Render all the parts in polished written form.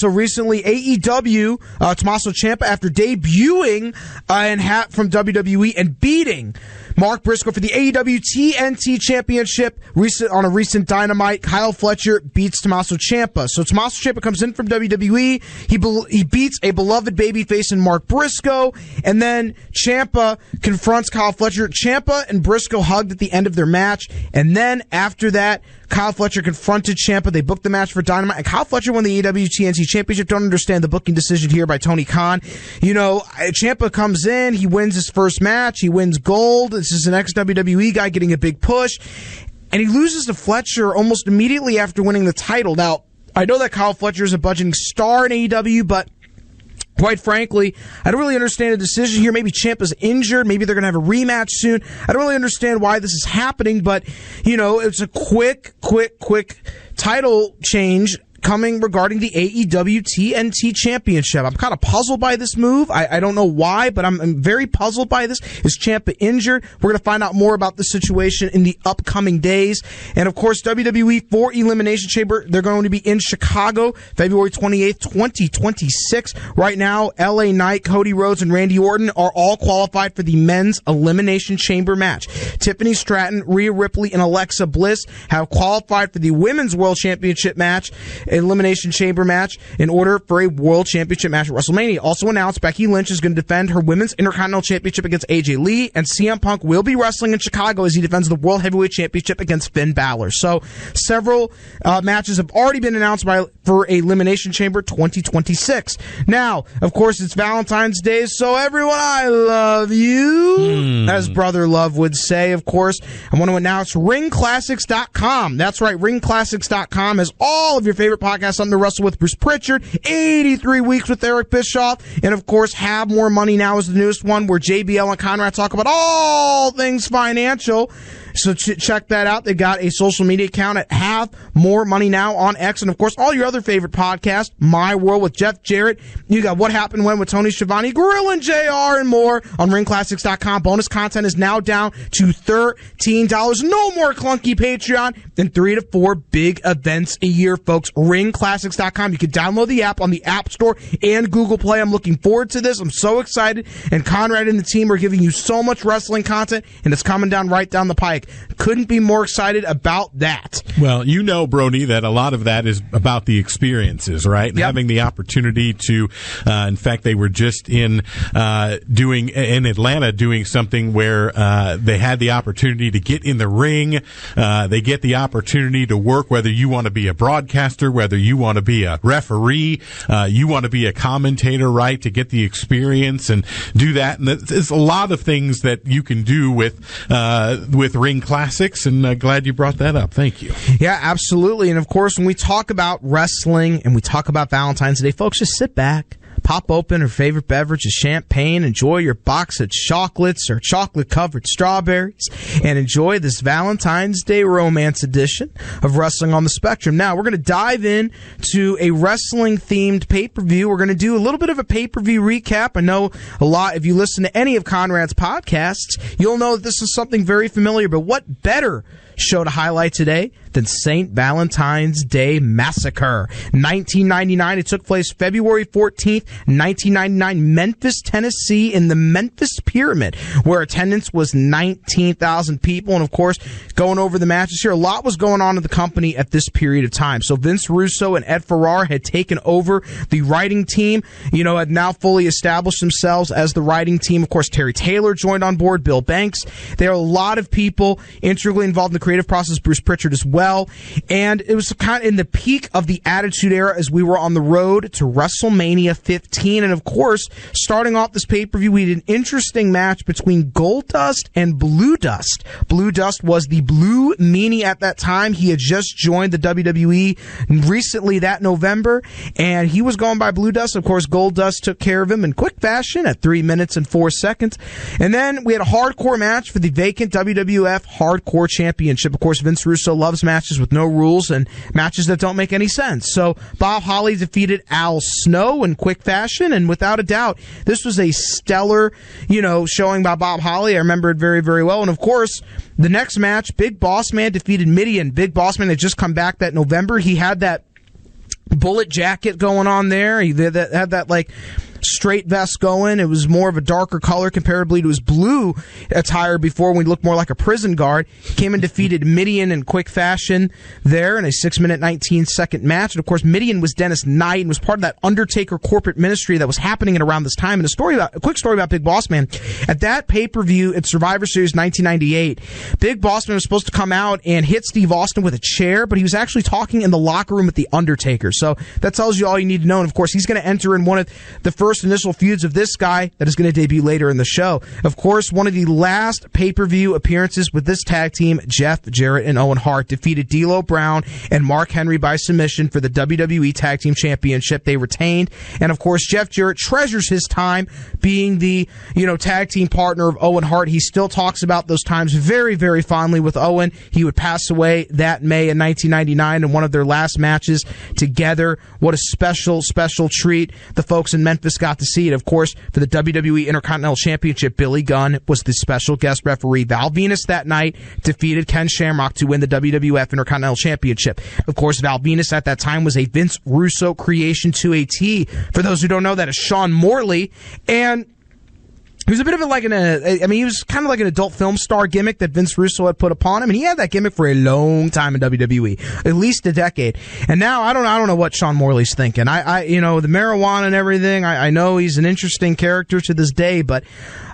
so recently AEW, Tommaso Ciampa, after debuting from WWE and beating Mark Briscoe for the AEW TNT Championship on a recent Dynamite, Kyle Fletcher beats Tommaso Ciampa. So Tommaso Ciampa comes in from WWE. He beats a beloved babyface in Mark Briscoe, and then Ciampa confronts Kyle Fletcher. Ciampa and Briscoe hugged at the end of their match, and then after that, Kyle Fletcher confronted Ciampa. They booked the match for Dynamite, and Kyle Fletcher won the AEW TNT Championship. Don't understand the booking decision here by Tony Khan. Ciampa comes in, he wins his first match, he wins gold. This is an ex-WWE guy getting a big push, and he loses to Fletcher almost immediately after winning the title. Now, I know that Kyle Fletcher is a budgeting star in AEW, but quite frankly, I don't really understand the decision here. Maybe Ciampa's injured. Maybe they're going to have a rematch soon. I don't really understand why this is happening, but, it's a quick title change coming regarding the AEW TNT Championship. I'm kind of puzzled by this move. I don't know why, but I'm very puzzled by this. Is Ciampa injured? We're going to find out more about the situation in the upcoming days. And of course, WWE for Elimination Chamber, they're going to be in Chicago, February 28th, 2026. Right now, LA Knight, Cody Rhodes, and Randy Orton are all qualified for the men's Elimination Chamber match. Tiffany Stratton, Rhea Ripley, and Alexa Bliss have qualified for the Women's World Championship match, Elimination Chamber match, in order for a World Championship match at WrestleMania. Also announced, Becky Lynch is going to defend her Women's Intercontinental Championship against AJ Lee, and CM Punk will be wrestling in Chicago as he defends the World Heavyweight Championship against Finn Balor. So several matches have already been announced for Elimination Chamber 2026. Now, of course, it's Valentine's Day, so everyone, I love you, as Brother Love would say. Of course, I want to announce ringclassics.com. That's right, ringclassics.com has all of your favorite podcasts on the Wrestle with Bruce Pritchard, 83 Weeks with Eric Bischoff, and of course, Have More Money Now is the newest one, where JBL and Conrad talk about all things financial. So check that out. They got a social media account at Have More Money Now on X. And, of course, all your other favorite podcasts, My World with Jeff Jarrett. You got What Happened When with Tony Schiavone, Gorilla and JR, and more on ringclassics.com. Bonus content is now down to $13. No more clunky Patreon, and 3 to 4 big events a year, folks. Ringclassics.com. You can download the app on the App Store and Google Play. I'm looking forward to this. I'm so excited. And Conrad and the team are giving you so much wrestling content, and it's coming down right down the pike. Couldn't be more excited about that. Well, Brody, that a lot of that is about the experiences, right? And having the opportunity to, in fact, they were just in Atlanta doing something where they had the opportunity to get in the ring. They get the opportunity to work, whether you want to be a broadcaster, whether you want to be a referee, you want to be a commentator, right? To get the experience and do that. And there's a lot of things that you can do with Ring Classics, and glad you brought that up. Thank you. Yeah, absolutely. And of course, when we talk about wrestling and we talk about Valentine's Day, folks, just sit back, pop open your favorite beverage of champagne, enjoy your box of chocolates or chocolate-covered strawberries, and enjoy this Valentine's Day romance edition of Wrestling on the Spectrum. Now, we're going to dive in to a wrestling-themed pay-per-view. We're going to do a little bit of a pay-per-view recap. I know a lot, if you listen to any of Conrad's podcasts, you'll know that this is something very familiar, but what better show to highlight today than St. Valentine's Day Massacre. 1999, it took place February 14th, 1999, Memphis, Tennessee, in the Memphis Pyramid, where attendance was 19,000 people. And of course, going over the matches here, a lot was going on in the company at this period of time. So Vince Russo and Ed Ferrara had taken over the writing team, had now fully established themselves as the writing team. Of course, Terry Taylor joined on board, Bill Banks. There are a lot of people integrally involved in the creative process, Bruce Pritchard as well. And it was kind of in the peak of the Attitude Era as we were on the road to WrestleMania 15. And of course, starting off this pay-per-view, we had an interesting match between Goldust and Blue Dust. Blue Dust was the Blue Meanie at that time. He had just joined the WWE recently that November, and he was going by Blue Dust. Of course, Goldust took care of him in quick fashion at 3 minutes and 4 seconds. And then we had a hardcore match for the vacant WWF Hardcore Championship. Of course, Vince Russo loves matches with no rules and matches that don't make any sense. So Bob Holly defeated Al Snow in quick fashion, and without a doubt, this was a stellar, showing by Bob Holly. I remember it very, very well. And of course, the next match, Big Boss Man defeated Mideon. Big Boss Man had just come back that November. He had that bullet jacket going on there. He had that like straight vest going. It was more of a darker color comparably to his blue attire before, when he looked more like a prison guard. Came and defeated Mideon in quick fashion there in a 6-minute, 19-second match. And of course, Mideon was Dennis Knight and was part of that Undertaker corporate ministry that was happening at around this time. And a quick story about Big Boss Man. At that pay-per-view at Survivor Series 1998, Big Boss Man was supposed to come out and hit Steve Austin with a chair, but he was actually talking in the locker room with the Undertaker. So that tells you all you need to know. And of course, he's going to enter in one of the first initial feuds of this guy that is going to debut later in the show. Of course, one of the last pay-per-view appearances with this tag team, Jeff Jarrett and Owen Hart defeated D'Lo Brown and Mark Henry by submission for the WWE Tag Team Championship. They retained, and of course, Jeff Jarrett treasures his time being the tag team partner of Owen Hart. He still talks about those times very, very fondly with Owen. He would pass away that May in 1999 in one of their last matches together. What a special, special treat the folks in Memphis got to see it. Of course, for the WWE Intercontinental Championship, Billy Gunn was the special guest referee. Val Venus that night defeated Ken Shamrock to win the WWF Intercontinental Championship. Of course, Val Venus at that time was a Vince Russo creation to a T. For those who don't know, that is Sean Morley, and he was a bit of he was kind of like an adult film star gimmick that Vince Russo had put upon him, and he had that gimmick for a long time in WWE, at least a decade. And now I don't know what Sean Morley's thinking. The marijuana and everything. I know he's an interesting character to this day, but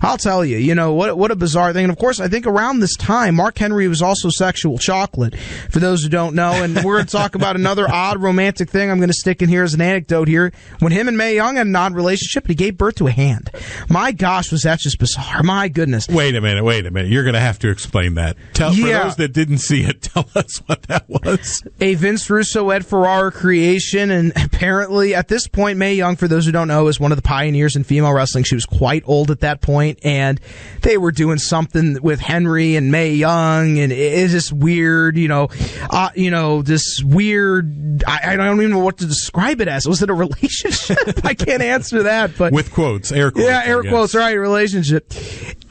I'll tell you, what a bizarre thing. And of course, I think around this time, Mark Henry was also sexual chocolate, for those who don't know. And we're going to talk about another odd romantic thing I'm going to stick in here as an anecdote here. When him and Mae Young had an odd relationship, he gave birth to a hand. My gosh, was that just bizarre. My goodness. Wait a minute. You're going to have to explain that. For those that didn't see it, tell us what that was. A Vince Russo, Ed Ferrara creation, and apparently at this point, Mae Young, for those who don't know, is one of the pioneers in female wrestling. She was quite old at that point, and they were doing something with Henry and Mae Young, and it's just weird, this weird, I don't even know what to describe it as. Was it a relationship? I can't answer that, but with quotes, air quotes. Yeah, air quotes, right, relationship.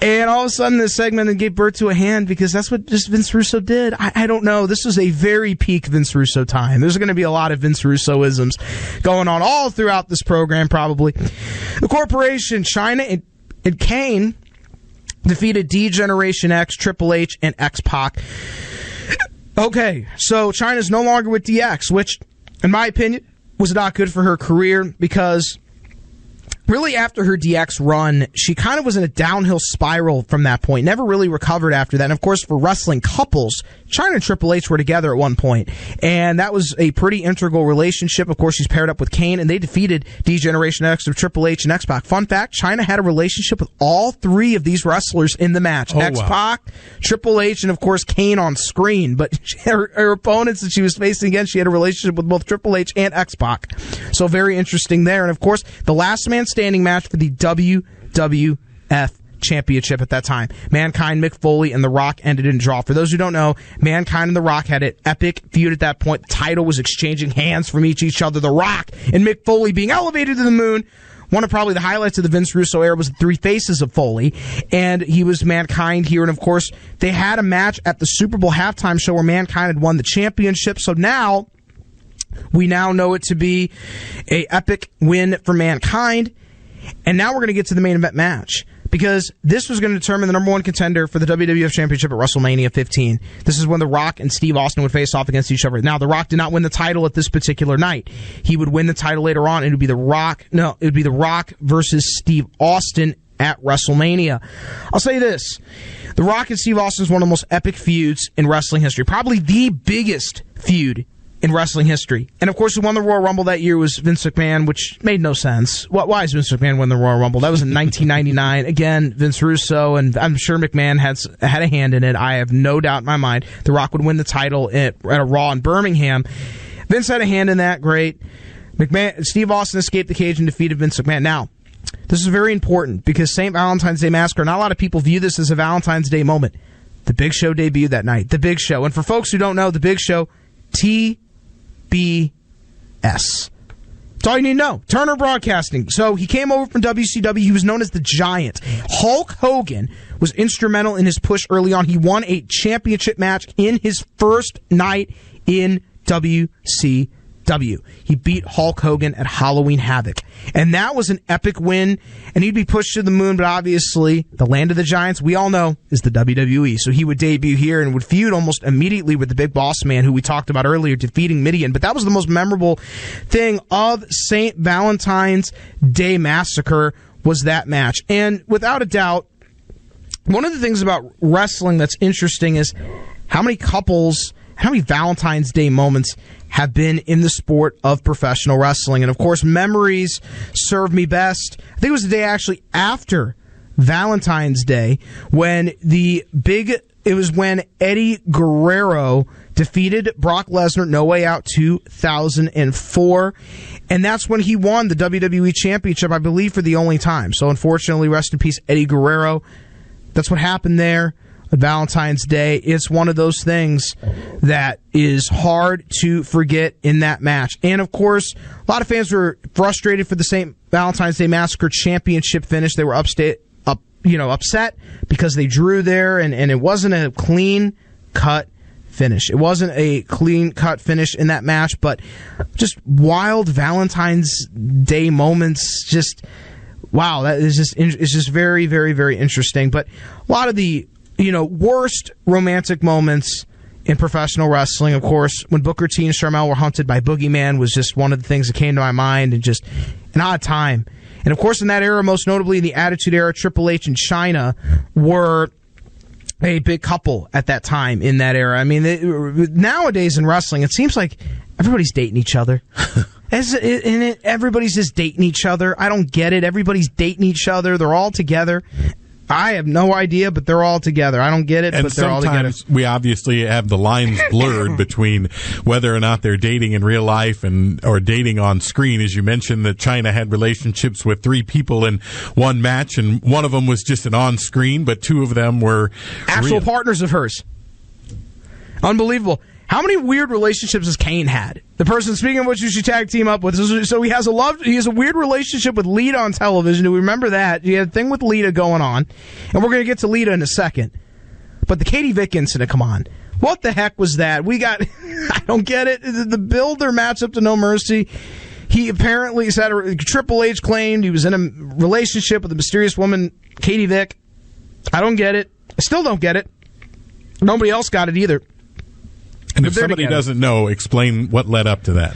And all of a sudden this segment gave birth to a hand because that's what just Vince Russo did. I don't know. This was a very peak Vince Russo time. There's going to be a lot of Vince Russo-isms going on all throughout this program, probably. The corporation, Chyna and Kane, defeated D-Generation X, Triple H, and X-Pac. Okay, so Chyna's no longer with DX, which, in my opinion, was not good for her career because really, after her DX run, she kind of was in a downhill spiral from that point. Never really recovered after that. And of course, for wrestling couples, Chyna and Triple H were together at one point, and that was a pretty integral relationship. Of course, she's paired up with Kane, and they defeated D-Generation X of Triple H and X-Pac. Fun fact, Chyna had a relationship with all three of these wrestlers in the match. X-Pac, wow. Triple H, and of course, Kane on screen. But her opponents that she was facing against, she had a relationship with both Triple H and X-Pac. So very interesting there. And of course, the last man standing match for the WWF Championship at that time. Mankind, Mick Foley, and The Rock ended in a draw. For those who don't know, Mankind and The Rock had an epic feud at that point. The title was exchanging hands from each other. The Rock and Mick Foley being elevated to the moon. One of probably the highlights of the Vince Russo era was the Three Faces of Foley, and he was Mankind here. And of course, they had a match at the Super Bowl halftime show where Mankind had won the championship. So now, we now know it to be a epic win for Mankind. And now we're going to get to the main event match, because this was going to determine the number one contender for the WWF Championship at WrestleMania 15. This is when The Rock and Steve Austin would face off against each other. Now, The Rock did not win the title at this particular night. He would win the title later on, and it would be The Rock versus Steve Austin at WrestleMania. I'll say this. The Rock and Steve Austin is one of the most epic feuds in wrestling history. Probably the biggest feud in wrestling history. And of course, who won the Royal Rumble that year was Vince McMahon, which made no sense. Why is Vince McMahon win the Royal Rumble? That was in 1999. Again, Vince Russo, and I'm sure McMahon had a hand in it. I have no doubt in my mind The Rock would win the title at a Raw in Birmingham. Vince had a hand in that. Great. Steve Austin escaped the cage and defeated Vince McMahon. Now, this is very important because St. Valentine's Day Massacre, not a lot of people view this as a Valentine's Day moment. The Big Show debuted that night. The Big Show. And for folks who don't know, The Big Show, TBS. That's all you need to know. Turner Broadcasting. So he came over from WCW. He was known as the Giant. Hulk Hogan was instrumental in his push early on. He won a championship match in his first night in WCW. W. He beat Hulk Hogan at Halloween Havoc. And that was an epic win, and he'd be pushed to the moon, but obviously the land of the giants, we all know, is the WWE. So he would debut here and would feud almost immediately with the Big Boss Man, who we talked about earlier, defeating Mideon. But that was the most memorable thing of St. Valentine's Day Massacre, was that match. And without a doubt, one of the things about wrestling that's interesting is how many couples, how many Valentine's Day moments have been in the sport of professional wrestling. And of course, memories serve me best. I think it was the day actually after Valentine's Day when it was when Eddie Guerrero defeated Brock Lesnar, No Way Out 2004. And that's when he won the WWE Championship, I believe, for the only time. So unfortunately, rest in peace, Eddie Guerrero. That's what happened there on Valentine's Day. It's one of those things that is hard to forget in that match. And of course, a lot of fans were frustrated for the St. Valentine's Day Massacre championship finish. They were upset because they drew there, and it wasn't a clean-cut finish. It wasn't a clean-cut finish in that match, but just wild Valentine's Day moments. Just wow, it's just very, very, very interesting. But a lot of the worst romantic moments in professional wrestling, of course, when Booker T and Sharmell were hunted by Boogeyman was just one of the things that came to my mind, and just an odd time. And of course, in that era, most notably in the Attitude Era, Triple H and Chyna were a big couple at that time in that era. I mean, nowadays in wrestling, it seems like everybody's dating each other. Everybody's just dating each other. I don't get it. Everybody's dating each other. They're all together. I have no idea, but they're all together. I don't get it, but they're all together. Sometimes we obviously have the lines blurred between whether or not they're dating in real life or dating on screen. As you mentioned, that Chyna had relationships with 3 people in one match, and one of them was just an on-screen, but 2 of them were actual partners of hers. Unbelievable. How many weird relationships has Kane had? The person, speaking of which, you should tag team up with. So he has a weird relationship with Lita on television. Do we remember that? He had a thing with Lita going on, and we're going to get to Lita in a second. But the Katie Vick incident, come on. What the heck was that? I don't get it. The build their match up to No Mercy. He apparently said Triple H claimed he was in a relationship with a mysterious woman, Katie Vick. I don't get it. I still don't get it. Nobody else got it either. And if somebody doesn't know, explain what led up to that.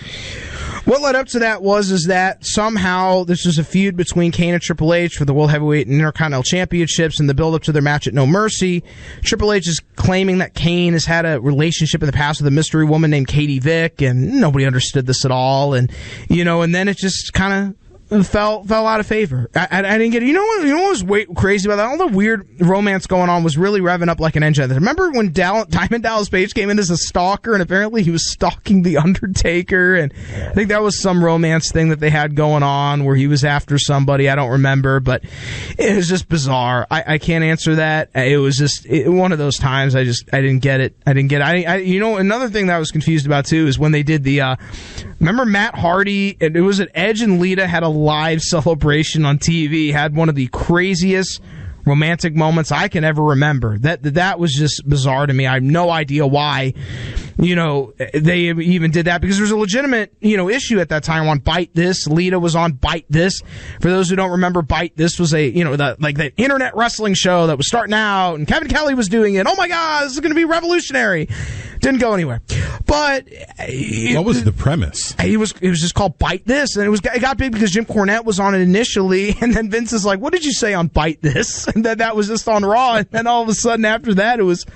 What led up to that is that somehow this was a feud between Kane and Triple H for the World Heavyweight and Intercontinental Championships, and the build-up to their match at No Mercy. Triple H is claiming that Kane has had a relationship in the past with a mystery woman named Katie Vick, and nobody understood this at all. And and then it just kind of fell out of favor. I didn't get it. You know what was crazy about that? All the weird romance going on was really revving up like an engine. Remember when Diamond Dallas Page came in as a stalker, and apparently he was stalking The Undertaker, and I think that was some romance thing that they had going on where he was after somebody. I don't remember, but it was just bizarre. I can't answer that. It was just one of those times I didn't get it. Another thing that I was confused about too is when they did the remember Matt Hardy, and it was at Edge and Lita had a live celebration on TV, had one of the craziest romantic moments I can ever remember. That was just bizarre to me. I have no idea why, they even did that, because there was a legitimate, issue at that time on Bite This. Lita was on Bite This. For those who don't remember, Bite This was the internet wrestling show that was starting out, and Kevin Kelly was doing it. Oh my God, this is going to be revolutionary. Didn't go anywhere. But what was the premise? It was just called Bite This, and it got big because Jim Cornette was on it initially, and then Vince is like, "What did you say on Bite This?" And then that was just on Raw, and then all of a sudden after that it was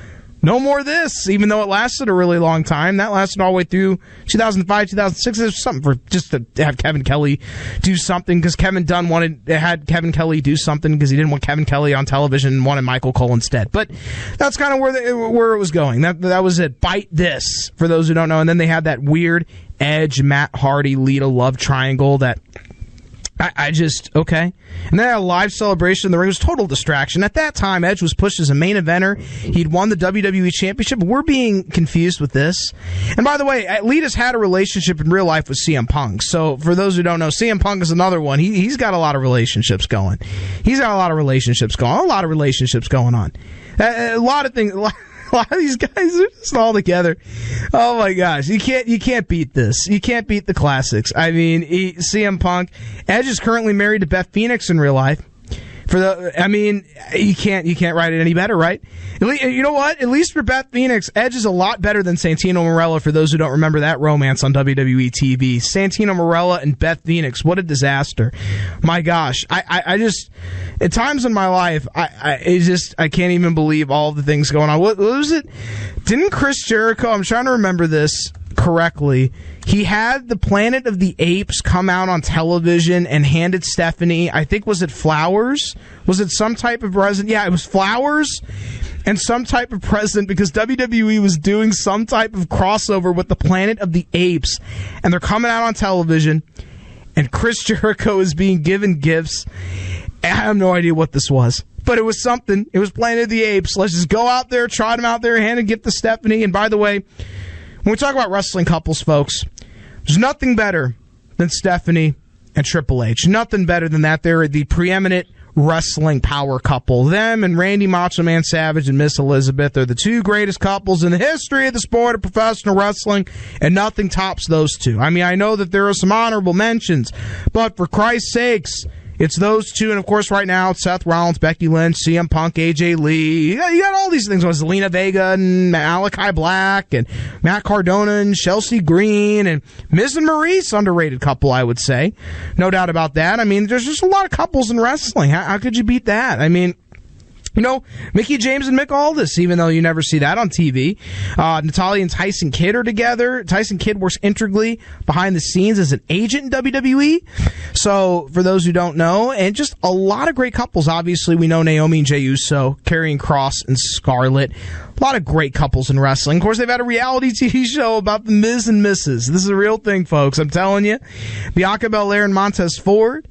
no more this, even though it lasted a really long time. That lasted all the way through 2005, 2006. There's something for just to have Kevin Kelly do something, because Kevin Dunn had Kevin Kelly do something because he didn't want Kevin Kelly on television and wanted Michael Cole instead. But that's kind of where it was going. That was it. Bite This, for those who don't know. And then they had that weird Edge, Matt Hardy, Lita love triangle that I just, okay. And then a live celebration in the ring was total distraction. At that time, Edge was pushed as a main eventer. He'd won the WWE Championship. We're being confused with this. And by the way, Lita's had a relationship in real life with CM Punk. So for those who don't know, CM Punk is another one. He's got a lot of relationships going. A lot of relationships going on. A lot of things. A lot of these guys are just all together. Oh my gosh, you can't beat this. You can't beat the classics. I mean, CM Punk, Edge is currently married to Beth Phoenix in real life. You can't write it any better, right? You know what? At least for Beth Phoenix, Edge is a lot better than Santino Marella, for those who don't remember that romance on WWE TV. Santino Marella and Beth Phoenix, what a disaster. My gosh. I just, at times in my life, I can't even believe all the things going on. What was it? Didn't Chris Jericho, I'm trying to remember this correctly, he had the Planet of the Apes come out on television and handed Stephanie, I think, was it flowers? Was it some type of present? Yeah, it was flowers and some type of present, because WWE was doing some type of crossover with the Planet of the Apes, and they're coming out on television, and Chris Jericho is being given gifts. I have no idea what this was, but it was something. It was Planet of the Apes. Let's just go out there, trot him out there, hand a gift to Stephanie. And by the way, when we talk about wrestling couples, folks, there's nothing better than Stephanie and Triple H. Nothing better than that. They're the preeminent wrestling power couple. Them and Randy Macho Man Savage and Miss Elizabeth are the two greatest couples in the history of the sport of professional wrestling, and nothing tops those two. I mean, I know that there are some honorable mentions, but for Christ's sakes, it's those two, and of course right now it's Seth Rollins, Becky Lynch, CM Punk, AJ Lee. You got all these things. It was Zelina Vega and Malachi Black and Matt Cardona and Chelsea Green and Miz and Maurice, underrated couple, I would say. No doubt about that. I mean, there's just a lot of couples in wrestling. How could you beat that? I mean, you know, Mickie James and Mick Aldis, even though you never see that on TV. Natalya and Tyson Kidd are together. Tyson Kidd works integrally behind the scenes as an agent in WWE. So, for those who don't know, and just a lot of great couples. Obviously, we know Naomi and Jey Uso, Karrion Kross and Scarlett. A lot of great couples in wrestling. Of course, they've had a reality TV show about the Miz and Mrs. This is a real thing, folks. I'm telling you. Bianca Belair and Montez Ford.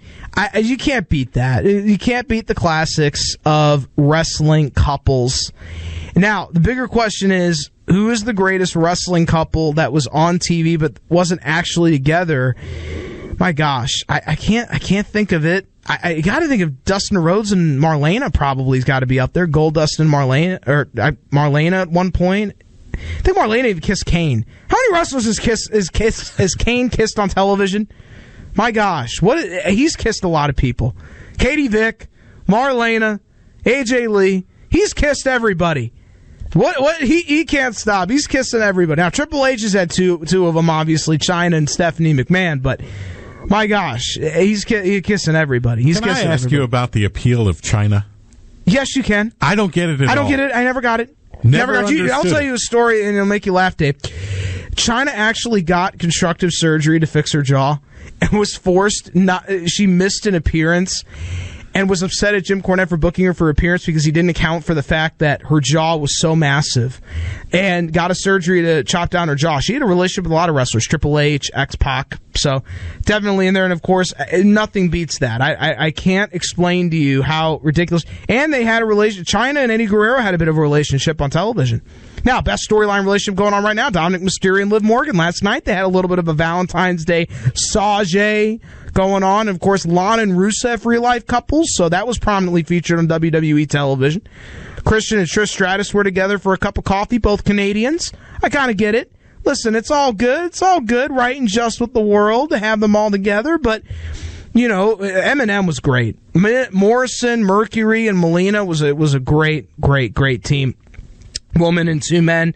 You can't beat that. You can't beat the classics of wrestling couples. Now, the bigger question is, who is the greatest wrestling couple that was on TV but wasn't actually together? My gosh, I can't think of it. I got to think of Dustin Rhodes and Marlena. Probably has got to be up there. Goldust and Marlena at one point. I think Marlena even kissed Kane. How many wrestlers has Kane kissed on television? My gosh, he's kissed a lot of people. Katie Vick, Marlena, AJ Lee. He's kissed everybody. He can't stop. He's kissing everybody. Now Triple H has had two of them, obviously, Chyna and Stephanie McMahon, but my gosh, he's kissing everybody. Can I ask you about the appeal of Chyna? Yes, you can. I don't get it at all. I don't get it. I never got it. Never got it. I'll tell you a story, and it'll make you laugh, Dave. Chyna actually got constructive surgery to fix her jaw and was she missed an appearance and was upset at Jim Cornette for booking her for appearance because he didn't account for the fact that her jaw was so massive, and got a surgery to chop down her jaw. She had a relationship with a lot of wrestlers, Triple H, X-Pac, so definitely in there. And of course, nothing beats that. I can't explain to you how ridiculous. And they had a relationship. Chyna and Eddie Guerrero had a bit of a relationship on television. Now, best storyline relationship going on right now, Dominic Mysterio and Liv Morgan. Last night, they had a little bit of a Valentine's Day sage going on. Of course, Lana and Rusev real-life couples, so that was prominently featured on WWE television. Christian and Trish Stratus were together for a cup of coffee, both Canadians. I kind of get it. Listen, it's all good. It's all good, right and just with the world to have them all together, but you know, Eminem was great. Morrison, Mercury, and Melina was a great team. Woman and two men.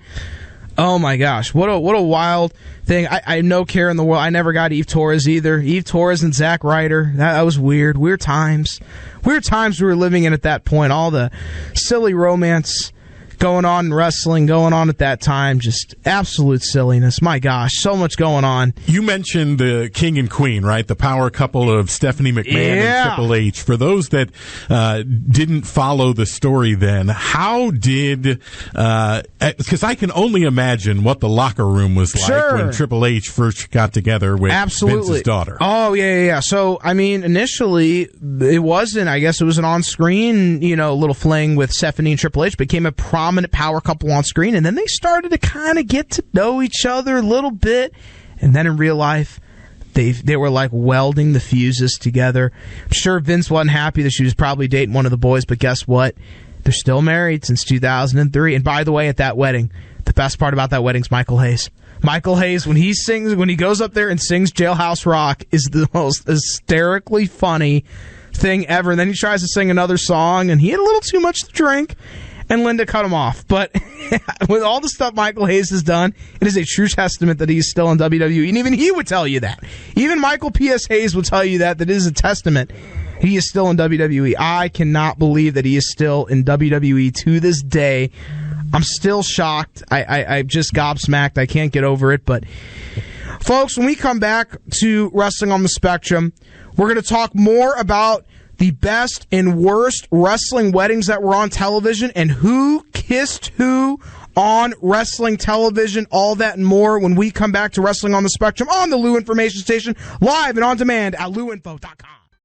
Oh my gosh, what a wild thing. I have no care in the world. I never got Eve Torres either. Eve Torres and Zack Ryder. That was weird. Weird times. Weird times we were living in at that point. All the silly romance going on in wrestling, going on at that time. Just absolute silliness. My gosh, so much going on. You mentioned the King and Queen, right? The power couple of Stephanie McMahon and Triple H. For those that didn't follow the story then, how did... because I can only imagine what the locker room was like when Triple H first got together with Vince's daughter. Oh, yeah. So, I mean, initially, it wasn't, I guess it was an on-screen, little fling with Stephanie and Triple H, became a prominent power couple on screen, and then they started to kind of get to know each other a little bit, and then in real life they were like welding the fuses together. I'm sure Vince wasn't happy that she was probably dating one of the boys, but guess what? They're still married since 2003. And by the way, at that wedding, the best part about that wedding is Michael Hayes. Michael Hayes, when he goes up there and sings Jailhouse Rock, is the most hysterically funny thing ever. And then he tries to sing another song, and he had a little too much to drink, and Linda cut him off. But with all the stuff Michael Hayes has done, it is a true testament that he's still in WWE. And even he would tell you that. Even Michael P.S. Hayes would tell you that it is a testament. He is still in WWE. I cannot believe that he is still in WWE to this day. I'm still shocked. I'm just gobsmacked. I can't get over it. But, folks, when we come back to Wrestling on the Spectrum, we're going to talk more about the best and worst wrestling weddings that were on television and who kissed who on wrestling television, all that and more when we come back to Wrestling on the Spectrum on the Lou Information Station, live and on demand at louinfo.com.